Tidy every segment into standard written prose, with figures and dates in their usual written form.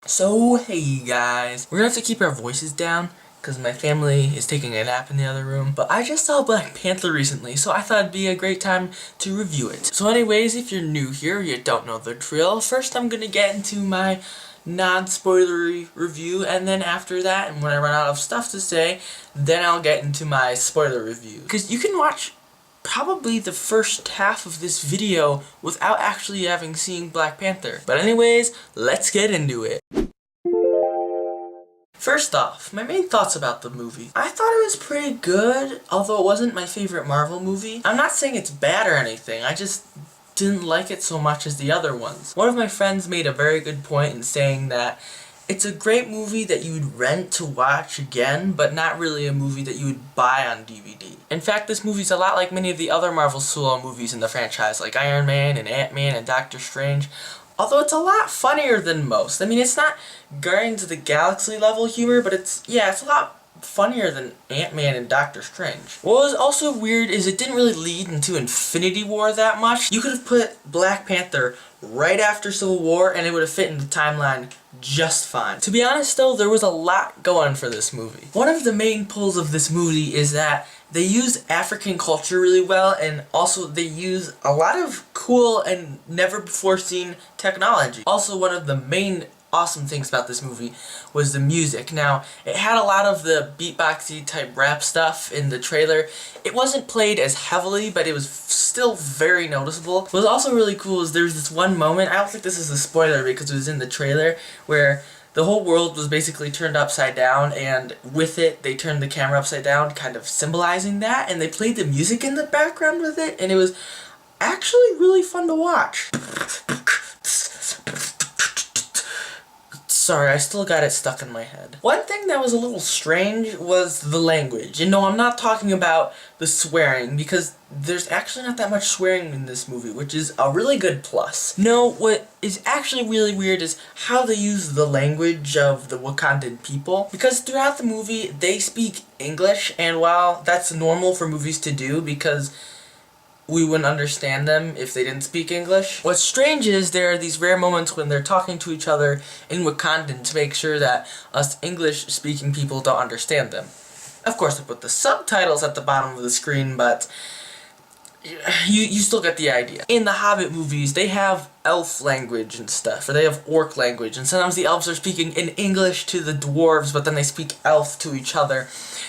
So, hey guys, we're gonna have to keep our voices down because my family is taking a nap in the other room. But I just saw Black Panther recently, so I thought it'd be a great time to review it. So anyways, if you're new here, you don't know the drill, first I'm gonna get into my non-spoilery review, and then after that, and when I run out of stuff to say, then I'll get into my spoiler review. Because you can watch probably the first half of this video without actually having seen Black Panther. But anyways, let's get into it. First off, my main thoughts about the movie. I thought it was pretty good, although it wasn't my favorite Marvel movie. I'm not saying it's bad or anything, I just didn't like it so much as the other ones. One of my friends made a very good point in saying that it's a great movie that you would rent to watch again, but not really a movie that you would buy on DVD. In fact, this movie's a lot like many of the other Marvel solo movies in the franchise, like Iron Man and Ant-Man and Doctor Strange, although it's a lot funnier than most. I mean, it's not Guardians of the Galaxy level humor, but it's a lot funnier than Ant-Man and Doctor Strange. What was also weird is it didn't really lead into Infinity War that much. You could have put Black Panther right after Civil War and it would have fit in the timeline just fine. To be honest though, there was a lot going for this movie. One of the main pulls of this movie is that they use African culture really well, and also they use a lot of cool and never before seen technology. Also, one of the main awesome things about this movie was the music. Now, it had a lot of the beatboxy type rap stuff in the trailer. It wasn't played as heavily, but it was still very noticeable. What was also really cool is there's this one moment, I don't think this is a spoiler because it was in the trailer, where the whole world was basically turned upside down, and with it, they turned the camera upside down, kind of symbolizing that, and they played the music in the background with it, and it was actually really fun to watch. Sorry, I still got it stuck in my head. One thing that was a little strange was the language. And no, I'm not talking about the swearing, because there's actually not that much swearing in this movie, which is a really good plus. No, what is actually really weird is how they use the language of the Wakandan people. Because throughout the movie, they speak English, and while that's normal for movies to do, because we wouldn't understand them if they didn't speak English. What's strange is there are these rare moments when they're talking to each other in Wakandan to make sure that us English-speaking people don't understand them. Of course, I put the subtitles at the bottom of the screen, but you still get the idea. In the Hobbit movies, they have elf language and stuff, or they have orc language, and sometimes the elves are speaking in English to the dwarves, but then they speak elf to each other.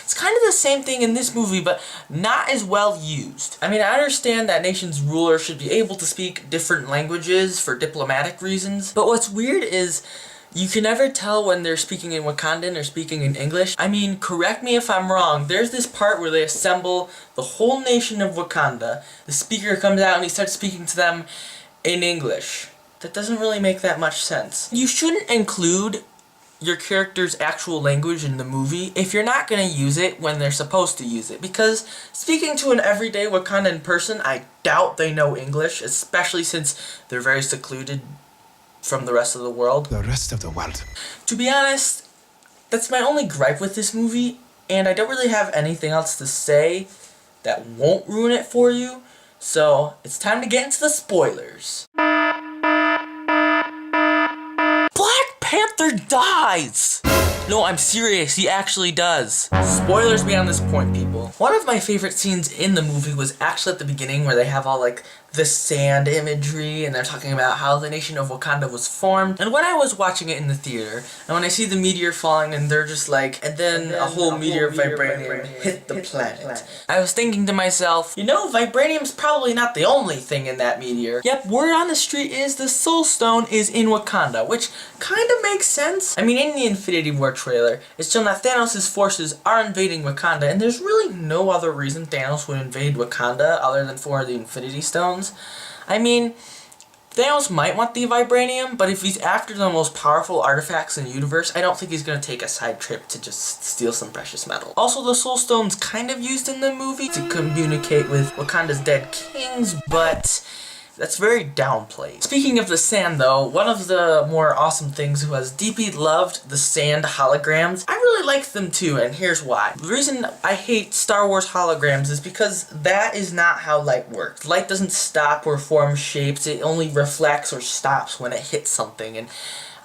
It's kind of the same thing in this movie, but not as well used. I mean, I understand that nation's ruler should be able to speak different languages for diplomatic reasons, but what's weird is you can never tell when they're speaking in Wakandan or speaking in English. I mean, correct me if I'm wrong, there's this part where they assemble the whole nation of Wakanda, the speaker comes out and he starts speaking to them in English. That doesn't really make that much sense. You shouldn't include your character's actual language in the movie if you're not going to use it when they're supposed to use it, because speaking to an everyday Wakandan person, I doubt they know English, especially since they're very secluded from the rest of the world. The rest of the world. To be honest, that's my only gripe with this movie, and I don't really have anything else to say that won't ruin it for you, so it's time to get into the spoilers. Black Panther dies! No, I'm serious, he actually does. Spoilers beyond this point, people. One of my favorite scenes in the movie was actually at the beginning, where they have all like the sand imagery and they're talking about how the nation of Wakanda was formed. And when I was watching it in the theater, and when I see the meteor falling and they're just like, and then a whole meteor vibranium hit the planet, I was thinking to myself, you know, vibranium's probably not the only thing in that meteor. Yep, word on the street is the Soul Stone is in Wakanda, which kind of makes sense. I mean, in the Infinity War trailer, it's shown that Thanos' forces are invading Wakanda, and there's really no other reason Thanos would invade Wakanda other than for the Infinity Stones. I mean, Thanos might want the vibranium, but if he's after the most powerful artifacts in the universe, I don't think he's going to take a side trip to just steal some precious metal. Also, the Soul Stone's kind of used in the movie to communicate with Wakanda's dead kings, but that's very downplayed. Speaking of the sand though, one of the more awesome things was DP loved the sand holograms. I really like them too, and here's why. The reason I hate Star Wars holograms is because that is not how light works. Light doesn't stop or form shapes, it only reflects or stops when it hits something, and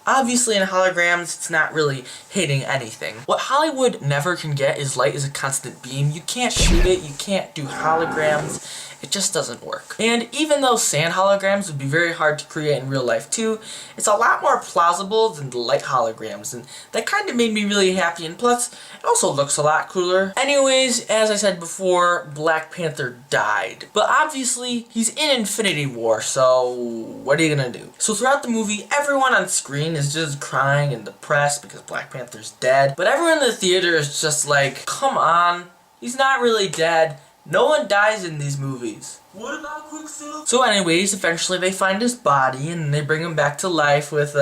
Obviously in holograms, it's not really hitting anything. What Hollywood never can get is light is a constant beam. You can't shoot it, you can't do holograms. It just doesn't work. And even though sand holograms would be very hard to create in real life too, it's a lot more plausible than the light holograms, and that kind of made me really happy, and plus, it also looks a lot cooler. Anyways, as I said before, Black Panther died. But obviously, he's in Infinity War, so what are you gonna do? So throughout the movie, everyone on screen is just crying and depressed because Black Panther's dead, but everyone in the theater is just like, come on, he's not really dead. No one dies in these movies. What about Quicksilver? So anyways, eventually they find his body and they bring him back to life with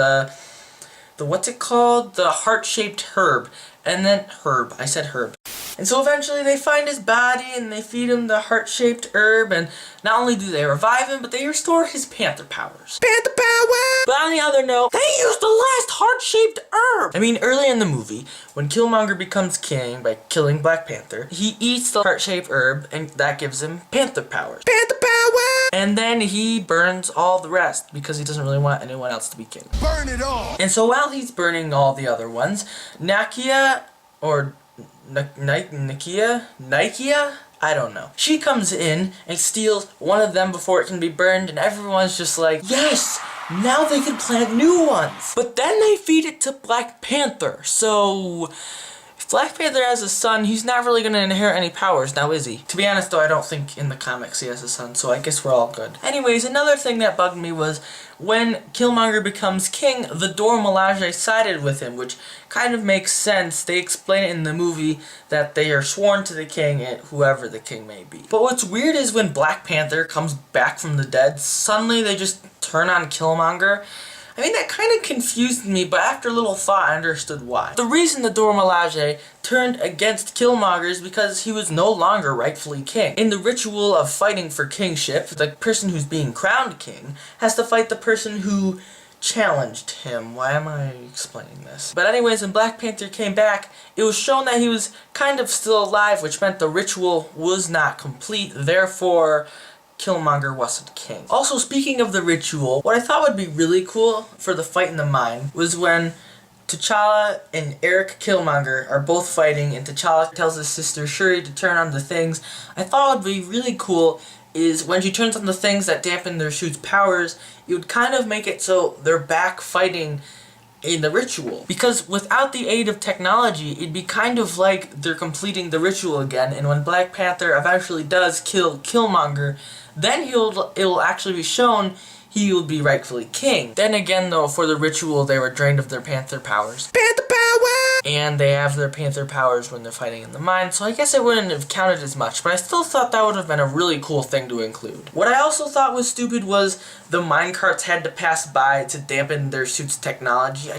what's it called? The heart-shaped herb. And then I said herb. And so eventually they find his body and they feed him the heart-shaped herb, and not only do they revive him, but they restore his panther powers. Panther power! But on the other note, they used the last heart-shaped herb! I mean, early in the movie, when Killmonger becomes king by killing Black Panther, he eats the heart-shaped herb, and that gives him panther powers. Panther power! And then he burns all the rest, because he doesn't really want anyone else to be king. Burn it all! And so while he's burning all the other ones, Nakia, or Nikia? I don't know. She comes in and steals one of them before it can be burned, and everyone's just like, yes! Now they can plant new ones! But then they feed it to Black Panther, so if Black Panther has a son, he's not really gonna inherit any powers, now is he? To be honest though, I don't think in the comics he has a son, so I guess we're all good. Anyways, another thing that bugged me was when Killmonger becomes king, the Dora Milaje sided with him, which kind of makes sense. They explain it in the movie that they are sworn to the king, whoever the king may be. But what's weird is when Black Panther comes back from the dead, suddenly they just turn on Killmonger. I mean, that kind of confused me, but after a little thought, I understood why. The reason the Dora Milaje turned against Killmonger is because he was no longer rightfully king. In the ritual of fighting for kingship, the person who's being crowned king has to fight the person who challenged him. Why am I explaining this? But anyways, when Black Panther came back, it was shown that he was kind of still alive, which meant the ritual was not complete, therefore Killmonger wasn't king. Also, speaking of the ritual, what I thought would be really cool for the fight in the mine was when T'Challa and Eric Killmonger are both fighting, and T'Challa tells his sister Shuri to turn on the things. I thought would be really cool is when she turns on the things that dampen their suit's powers, it would kind of make it so they're back fighting in the ritual. Because without the aid of technology, it'd be kind of like they're completing the ritual again, and when Black Panther eventually does kill Killmonger, then it'll actually be shown he will be rightfully king. Then again though, for the ritual, they were drained of their panther powers. Panther power! And they have their panther powers when they're fighting in the mine, so I guess it wouldn't have counted as much, but I still thought that would have been a really cool thing to include. What I also thought was stupid was the minecarts had to pass by to dampen their suit's technology.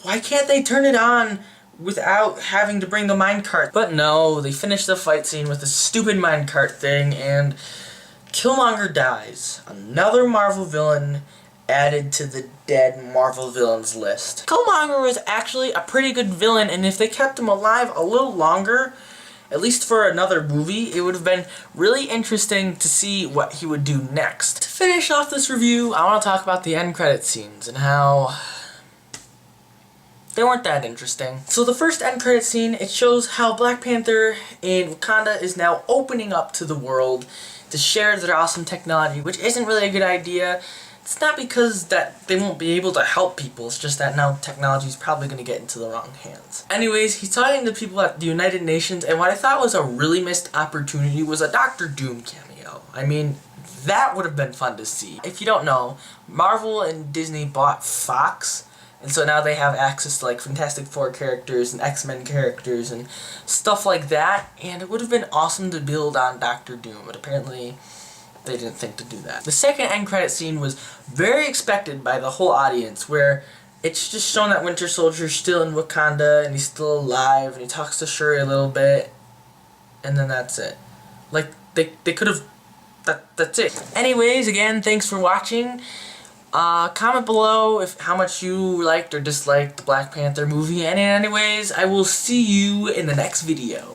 Why can't they turn it on without having to bring the minecart? But no, they finished the fight scene with the stupid minecart thing, and Killmonger dies. Another Marvel villain added to the dead Marvel villains list. Killmonger was actually a pretty good villain, and if they kept him alive a little longer, at least for another movie, it would have been really interesting to see what he would do next. To finish off this review, I want to talk about the end credit scenes and how they weren't that interesting. So the first end credit scene, it shows how Black Panther in Wakanda is now opening up to the world to share their awesome technology, which isn't really a good idea. It's not because that they won't be able to help people, it's just that now technology is probably going to get into the wrong hands. Anyways, he's talking to people at the United Nations, and what I thought was a really missed opportunity was a Doctor Doom cameo. I mean, that would have been fun to see. If you don't know, Marvel and Disney bought Fox, and so now they have access to like Fantastic Four characters and X-Men characters and stuff like that, and it would have been awesome to build on Doctor Doom, but apparently they didn't think to do that. The second end credit scene was very expected by the whole audience, where it's just shown that Winter Soldier's still in Wakanda and he's still alive and he talks to Shuri a little bit, and then that's it. Like, they could have, that's it. Anyways, again, thanks for watching. Comment below how much you liked or disliked the Black Panther movie, and anyways, I will see you in the next video.